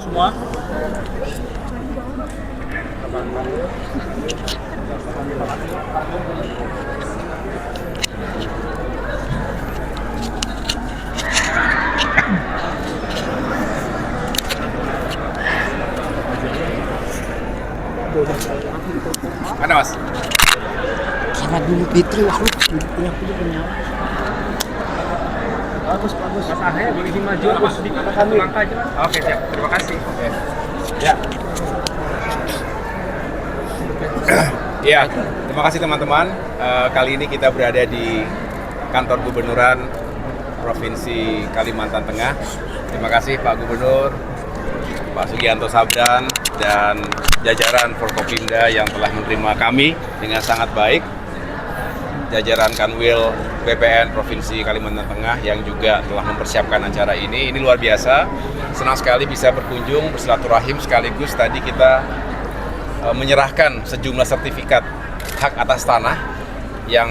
semua. Mana Mas? Karena dulu Fitri, wah lu punya nyawa. Bagus. Mas Ahaya boleh izin maju Mas di satu langkah aja Mas. Oke, siap. Terima kasih. Ya. Ya, terima kasih teman-teman. Kali ini kita berada di kantor Gubernuran Provinsi Kalimantan Tengah. Terima kasih Pak Gubernur, Pak Sugianto Sabdan, dan jajaran Forkopimda yang telah menerima kami dengan sangat baik. Jajaran Kanwil BPN Provinsi Kalimantan Tengah yang juga telah mempersiapkan acara ini. Ini luar biasa. Senang sekali bisa berkunjung, bersilaturahim, sekaligus tadi kita menyerahkan sejumlah sertifikat hak atas tanah yang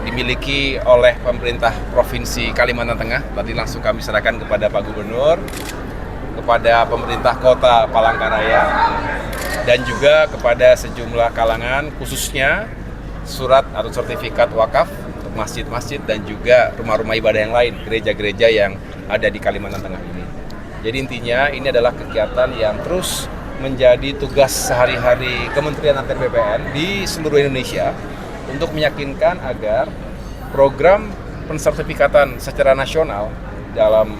dimiliki oleh pemerintah Provinsi Kalimantan Tengah. Tadi langsung kami serahkan kepada Pak Gubernur, kepada pemerintah Kota Palangkaraya, dan juga kepada sejumlah kalangan, khususnya surat atau sertifikat wakaf untuk masjid-masjid dan juga rumah-rumah ibadah yang lain, gereja-gereja yang ada di Kalimantan Tengah ini. Jadi intinya ini adalah kegiatan yang terus menjadi tugas sehari-hari Kementerian ATR BPN di seluruh Indonesia untuk meyakinkan agar program pensertifikatan secara nasional dalam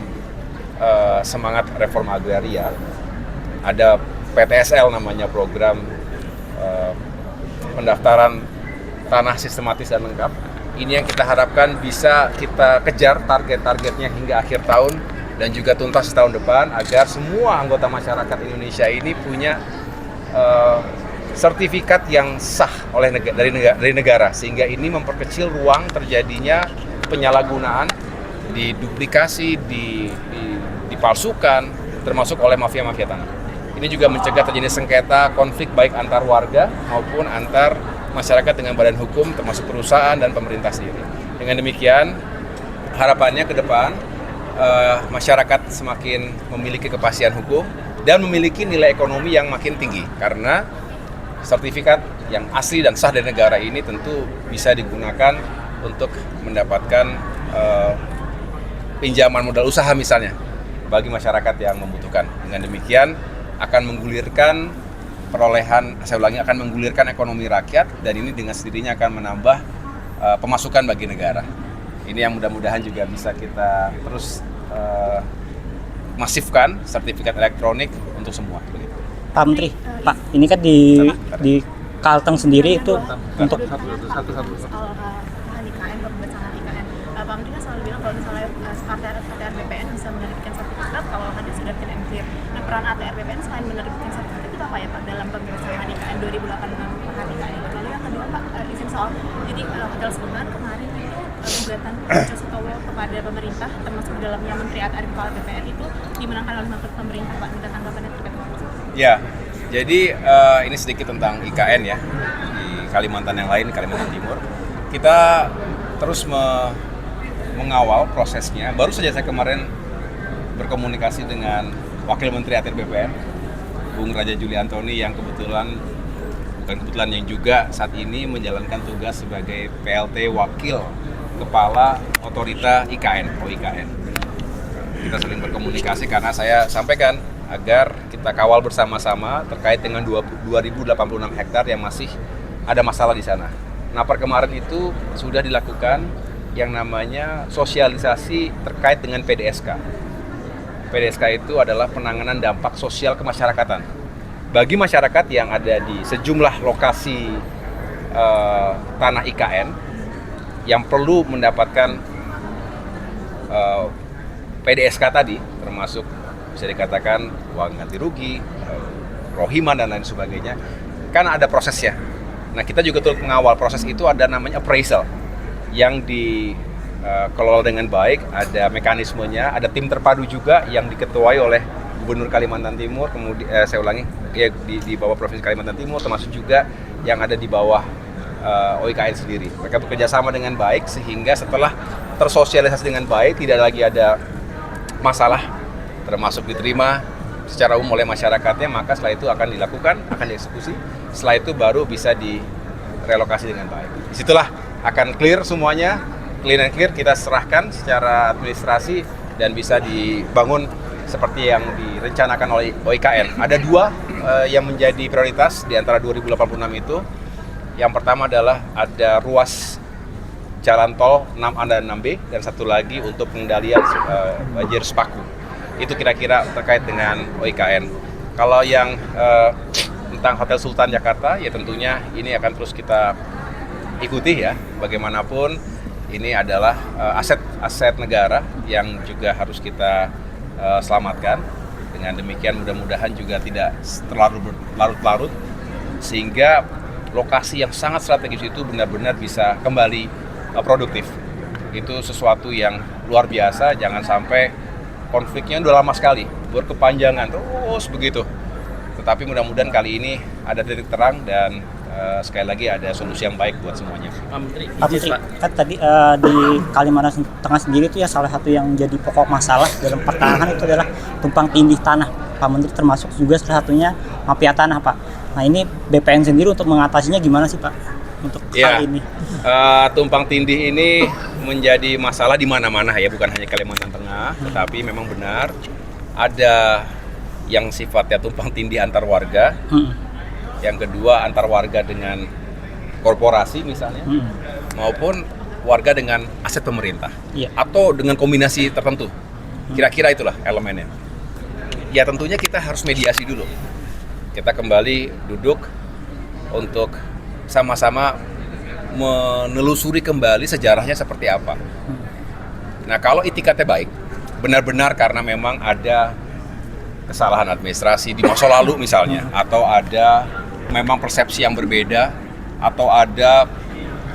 semangat reforma agraria, ada PTSL namanya, program pendaftaran tanah sistematis dan lengkap. Ini yang kita harapkan bisa kita kejar target-targetnya hingga akhir tahun dan juga tuntas tahun depan, agar semua anggota masyarakat Indonesia ini punya sertifikat yang sah dari negara, sehingga ini memperkecil ruang terjadinya penyalahgunaan, diduplikasi, dipalsukan, termasuk oleh mafia-mafia tanah. Ini juga mencegah terjadi sengketa konflik baik antar warga maupun antar masyarakat dengan badan hukum, termasuk perusahaan dan pemerintah sendiri. Dengan demikian, harapannya ke depan masyarakat semakin memiliki kepastian hukum dan memiliki nilai ekonomi yang makin tinggi, karena sertifikat yang asli dan sah dari negara ini tentu bisa digunakan untuk mendapatkan pinjaman modal usaha misalnya bagi masyarakat yang membutuhkan. Dengan demikian akan menggulirkan perolehan, saya ulangi, akan menggulirkan ekonomi rakyat, dan ini dengan sendirinya akan menambah pemasukan bagi negara. Ini yang mudah-mudahan juga bisa kita terus masifkan sertifikat elektronik untuk semua. Pak Menteri, Pak, ini kan di Kalteng sendiri itu untuk satu. soal IKN, pembebasan IKN. Pak Menteri kan selalu bilang kalau misalnya ATR BPN bisa menerbitkan sertifikat kalau hadir sudah fit and clear. Nah, peran ATR BPN selain menerbitkan sertifikat itu apa ya Pak dalam pembebasan IKN 2008 per IKN? Lalu yang kedua Pak, izin soal, jadi Hotel Sebenarnya kemarin itu gugatan Joe Sutowo kepada pemerintah, termasuk di dalamnya Menteri ATR Kepala BPN itu dimenangkan oleh pemerintah Pak. Minta tanggapannya terkait hal tersebut. Ya, jadi ini sedikit tentang IKN ya, di Kalimantan yang lain, Kalimantan Timur. Kita terus mengawal prosesnya. Baru saja saya kemarin berkomunikasi dengan Wakil Menteri ATR BPN, Bung Raja Juli Antoni, yang yang juga saat ini menjalankan tugas sebagai PLT Wakil Kepala Otorita IKN, OIKN. Kita saling berkomunikasi karena saya sampaikan agar kita kawal bersama-sama terkait dengan 2086 hektar yang masih ada masalah di sana. Nah, per kemarin itu sudah dilakukan yang namanya sosialisasi terkait dengan PDSK. PDSK itu adalah penanganan dampak sosial kemasyarakatan bagi masyarakat yang ada di sejumlah lokasi tanah IKN yang perlu mendapatkan PDSK tadi, termasuk bisa dikatakan uang ganti rugi, rohiman dan lain sebagainya, kan ada prosesnya. Nah, kita juga turut mengawal proses itu. Ada namanya appraisal yang dikelola dengan baik, ada mekanismenya, ada tim terpadu juga yang diketuai oleh Gubernur Kalimantan Timur, kemudian saya ulangi, ya, di bawah Provinsi Kalimantan Timur, termasuk juga yang ada di bawah OIKN sendiri. Mereka bekerja sama dengan baik sehingga setelah tersosialisasi dengan baik, tidak lagi ada masalah, termasuk diterima secara umum oleh masyarakatnya, maka setelah itu akan dilakukan, akan dieksekusi. Setelah itu baru bisa direlokasi dengan baik. Disitulah akan clear semuanya, clean and clear, kita serahkan secara administrasi dan bisa dibangun seperti yang direncanakan oleh OIKN. Ada dua yang menjadi prioritas di antara 2086 itu. Yang pertama adalah ada ruas jalan tol 6A dan 6B, dan satu lagi untuk pengendalian banjir Sepaku. Itu kira-kira terkait dengan OIKN. Kalau yang tentang Hotel Sultan Jakarta, ya tentunya ini akan terus kita ikuti ya. Bagaimanapun ini adalah aset negara yang juga harus kita selamatkan. Dengan demikian mudah-mudahan juga tidak terlalu larut-larut, sehingga lokasi yang sangat strategis itu benar-benar bisa kembali produktif. Itu sesuatu yang luar biasa, jangan sampai konfliknya udah lama sekali, berkepanjangan terus begitu. Tetapi mudah-mudahan kali ini ada titik terang dan sekali lagi ada solusi yang baik buat semuanya. Pak Menteri, Kan tadi di Kalimantan Tengah sendiri itu ya salah satu yang jadi pokok masalah dalam pertahanan itu adalah tumpang tindih tanah. Pak Menteri termasuk juga salah satunya mafia tanah, Pak. Nah ini BPN sendiri untuk mengatasinya gimana sih, Pak? Untuk hal ini? Tumpang tindih ini menjadi masalah di mana-mana ya, bukan hanya Kalimantan Tengah, tetapi memang benar ada yang sifatnya tumpang tindih antar warga, yang kedua antar warga dengan korporasi misalnya, maupun warga dengan aset pemerintah, atau dengan kombinasi tertentu. Kira-kira itulah elemennya. Ya tentunya kita harus mediasi dulu. Kita kembali duduk untuk sama-sama menelusuri kembali sejarahnya seperti apa. Nah kalau itikatnya baik, benar-benar karena memang ada kesalahan administrasi di masa lalu misalnya, atau ada memang persepsi yang berbeda, atau ada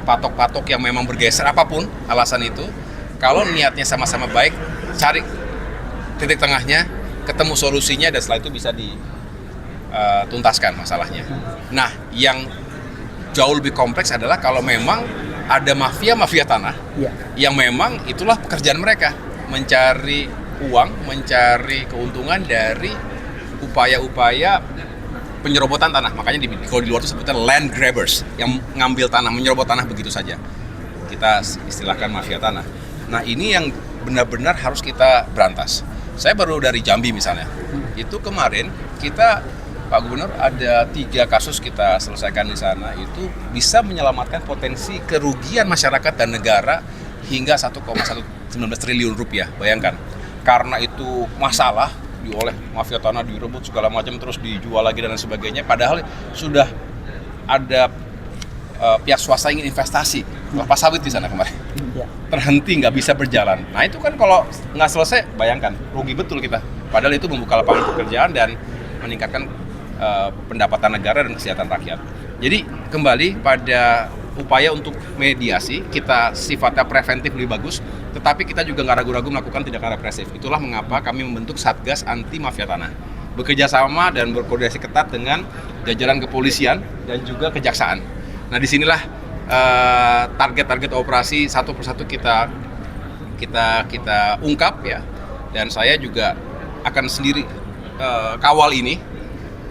patok-patok yang memang bergeser, apapun alasan itu, kalau niatnya sama-sama baik, cari titik tengahnya, ketemu solusinya, dan setelah itu bisa dituntaskan masalahnya. Nah yang jauh lebih kompleks adalah kalau memang ada mafia tanah, yang memang itulah pekerjaan mereka, mencari uang, mencari keuntungan dari upaya-upaya penyerobotan tanah. Makanya kalau di luar itu sebutnya land grabbers, yang ngambil tanah, menyerobot tanah begitu saja. Kita istilahkan mafia tanah. Nah ini yang benar-benar harus kita berantas. Saya baru dari Jambi misalnya, itu kemarin kita, Pak Gubernur, ada 3 kasus kita selesaikan di sana, itu bisa menyelamatkan potensi kerugian masyarakat dan negara hingga 1,19 triliun rupiah. Bayangkan, karena itu masalah oleh mafia tanah, direbut segala macam, terus dijual lagi dan sebagainya, padahal sudah ada pihak swasta ingin investasi kelapa sawit di sana kemarin, terhenti, nggak bisa berjalan. Nah itu kan kalau nggak selesai, bayangkan rugi betul kita, padahal itu membuka lapangan pekerjaan dan meningkatkan pendapatan negara dan kesehatan rakyat. Jadi kembali pada upaya untuk mediasi, kita sifatnya preventif lebih bagus, tetapi kita juga nggak ragu-ragu melakukan tindakan represif. Itulah mengapa kami membentuk Satgas Anti Mafia Tanah, bekerja sama dan berkoordinasi ketat dengan jajaran kepolisian dan juga kejaksaan. Nah disinilah target-target operasi satu persatu kita ungkap ya, dan saya juga akan sendiri kawal ini.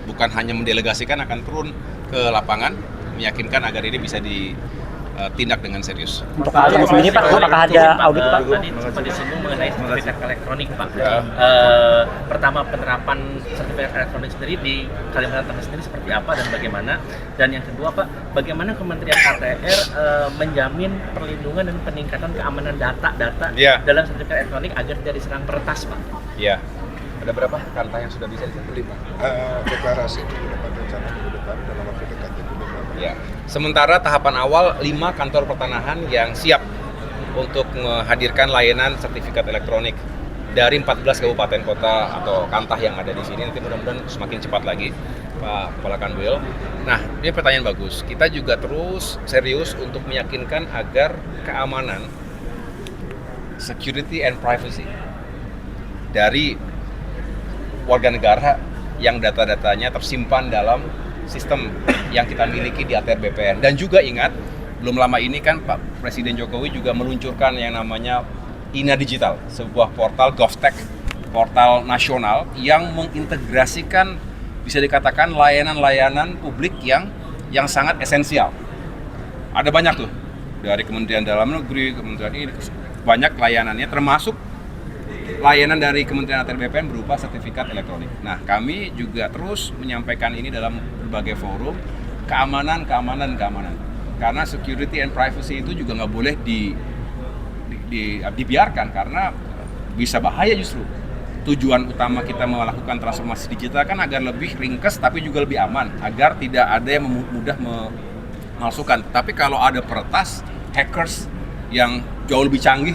Bukan hanya mendelegasikan, akan turun ke lapangan, meyakinkan agar ini bisa ditindak dengan serius. Untuk audit sendiri Pak, apakah ada audit Pak? Tadi sempat disinggung mengenai sertifikat elektronik Pak. Pertama, penerapan sertifikat elektronik sendiri di Kalimantan Tengah sendiri seperti apa dan bagaimana? Dan yang kedua Pak, bagaimana Kementerian ATR menjamin perlindungan dan peningkatan keamanan data dalam sertifikat elektronik agar tidak diserang peretas Pak? Ya. Ada berapa kantah yang sudah bisa diterima? Deklarasi itu dapat rencana minggu depan, dalam waktu dekat itu beberapa. Ya. Sementara tahapan awal 5 kantor pertanahan yang siap untuk menghadirkan layanan sertifikat elektronik dari 14 kabupaten kota atau kantah yang ada di sini. Nanti mudah-mudahan semakin cepat lagi, Pak Kepala Kanwil. Nah, ini pertanyaan bagus. Kita juga terus serius untuk meyakinkan agar keamanan, security and privacy dari warga negara yang data-datanya tersimpan dalam sistem yang kita miliki di ATR BPN. Dan juga ingat, belum lama ini kan Pak Presiden Jokowi juga meluncurkan yang namanya INA Digital, sebuah portal GovTech portal nasional yang mengintegrasikan bisa dikatakan layanan-layanan publik yang sangat esensial. Ada banyak tuh dari Kementerian Dalam Negeri, Kementerian ini banyak layanannya, termasuk layanan dari Kementerian ATR BPN berupa sertifikat elektronik. Nah, kami juga terus menyampaikan ini dalam berbagai forum, keamanan. Karena security and privacy itu juga nggak boleh dibiarkan karena bisa bahaya justru. Tujuan utama kita melakukan transformasi digital kan agar lebih ringkas tapi juga lebih aman, agar tidak ada yang mudah memalsukan. Tapi kalau ada peretas, hackers yang jauh lebih canggih